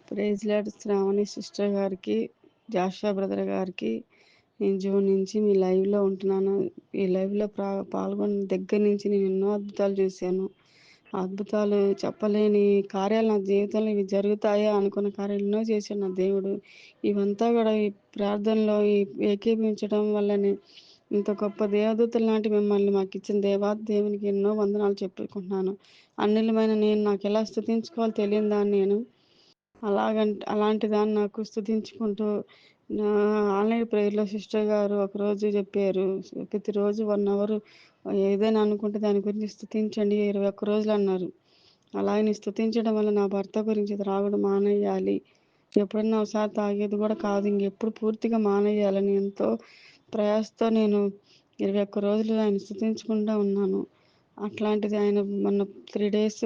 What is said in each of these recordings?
Praise lord Shravani sister గారికి, Jashuva brother గారికి, నేను జూన్ నుంచి మీ లైవ్లో ఉంటున్నాను. ఈ లైవ్లో పాల్గొన్న దగ్గర నుంచి నేను ఎన్నో అద్భుతాలు చూశాను. అద్భుతాలు చెప్పలేని కార్యాలు నా జీవితంలో ఇవి జరుగుతాయా అనుకున్న కార్యాలు ఎన్నో చేశాడు నా దేవుడు. ఇవంతా కూడా ఈ ప్రార్థనలో ఏకీభవించడం వల్లనే ఇంత గొప్ప దేవదూతలు లాంటి మిమ్మల్ని మాకు ఇచ్చిన దేవునికి ఎన్నో వందనాలు చెప్పుకుంటున్నాను. అన్నిలమైన నేను నాకు ఎలా స్తుతించుకోవాలో తెలియని దాన్ని నేను అలాంటి దాన్ని నాకు స్తుతించుకుంటూ ఆన్లైన్ ప్రేయర్లో సిస్టర్ గారు ఒకరోజు చెప్పారు, ప్రతిరోజు 1 అవర్ ఏదైనా అనుకుంటే దాని గురించి స్తుతించండి 21 రోజులు అన్నారు. అలాగే స్తుతించడం వల్ల నా భర్త గురించి త్రాగడం మానేయాలి, ఎప్పుడన్నా ఒకసారి తాగేది కూడా కాదు, ఇంకెప్పుడు పూర్తిగా మానేయాలని ఎంతో ప్రయాసతో నేను 21 రోజులు ఆయన స్తుతించుకుంటూ ఉన్నాను. అట్లాంటిది ఆయన మొన్న 3 days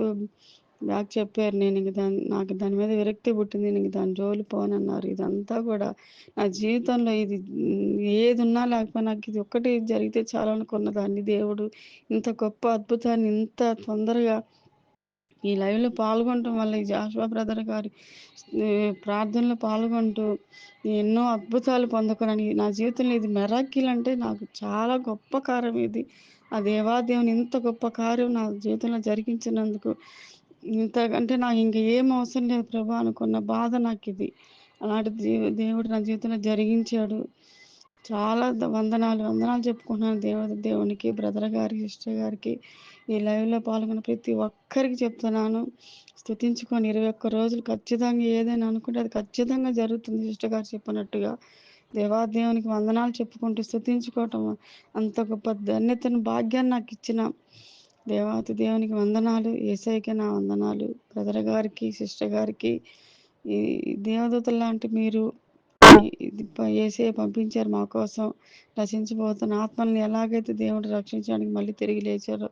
బ్యాక్ చెప్పారు, నాకు దాని మీద విరక్తి పుట్టింది, నేను దాని జోలి పోనన్నారు. ఇదంతా కూడా నా జీవితంలో ఇది ఏది ఉన్నా లేకపోయినా నాకు ఇది ఒక్కటి జరిగితే చాలు అనుకున్న దాన్ని దేవుడు ఇంత గొప్ప అద్భుతాన్ని ఇంత తొందరగా ఈ లైవ్లో పాల్గొనటం వల్ల, ఈ జాషువా బ్రదర్ గారి ప్రార్థనలో పాల్గొంటూ ఎన్నో అద్భుతాలు పొందుకున్నాను. నా జీవితంలో ఇది మెరాకిల్ అంటే నాకు చాలా గొప్ప కార్యం ఇది. ఆ దేవాదేవుని ఇంత గొప్ప కార్యం నా జీవితంలో జరిగించినందుకు ఇంతకంటే నాకు ఇంక ఏం అవసరం లేదు ప్రభా అనుకున్న బాధ నాకు ఇది. అలాంటి దేవుడు నా జీవితంలో జరిగించాడు. చాలా వందనాలు చెప్పుకుంటున్నాను దేవునికి, బ్రదర్ గారికి, సిస్టర్ గారికి, ఈ లైవ్లో పాల్గొన్న ప్రతి ఒక్కరికి చెప్తున్నాను. స్తుతించుకొని 21 రోజులు ఖచ్చితంగా ఏదైనా అనుకుంటే అది ఖచ్చితంగా జరుగుతుంది. సిస్టర్ గారు చెప్పినట్టుగా దేవునికి వందనాలు చెప్పుకుంటూ స్తుతించుకోవటం అంత గొప్ప ధన్యతను, భాగ్యాన్ని నాకు ఇచ్చిన దేవునికి వందనాలు. యేసయ్యకి నా వందనాలు. బ్రదర్ గారికి, సిస్టర్ గారికి, ఈ దేవదూతలు లాంటి మీరు యేసయ్య పంపించారు మా కోసం. నశించిపోతున్న ఆత్మల్ని ఎలాగైతే దేవుడు రక్షించడానికి మళ్ళీ తిరిగి లేచారో,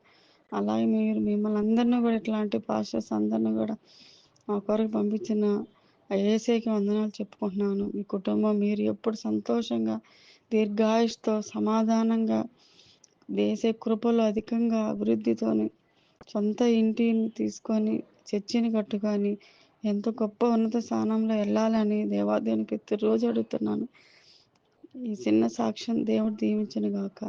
అలాగే మిమ్మల్ని అందరినీ కూడా ఇట్లాంటి పాస్టర్స్ అందరినీ కూడా మా కొరకు పంపించిన ఆ యేసయ్యకి వందనాలు చెప్పుకుంటున్నాను. మీ కుటుంబం మీరు ఎప్పుడు సంతోషంగా, దీర్ఘాయుష్తో, సమాధానంగా, దేశ కృపలో అధికంగా అభివృద్ధితోని సొంత ఇంటిని తీసుకొని చర్చిని కట్టుకొని ఎంతో గొప్ప ఉన్నత స్థానంలో వెళ్ళాలని దేవాదేవుని ప్రతిరోజు అడుగుతున్నాను. ఈ చిన్న సాక్ష్యం దేవుడు దీవించును గాక.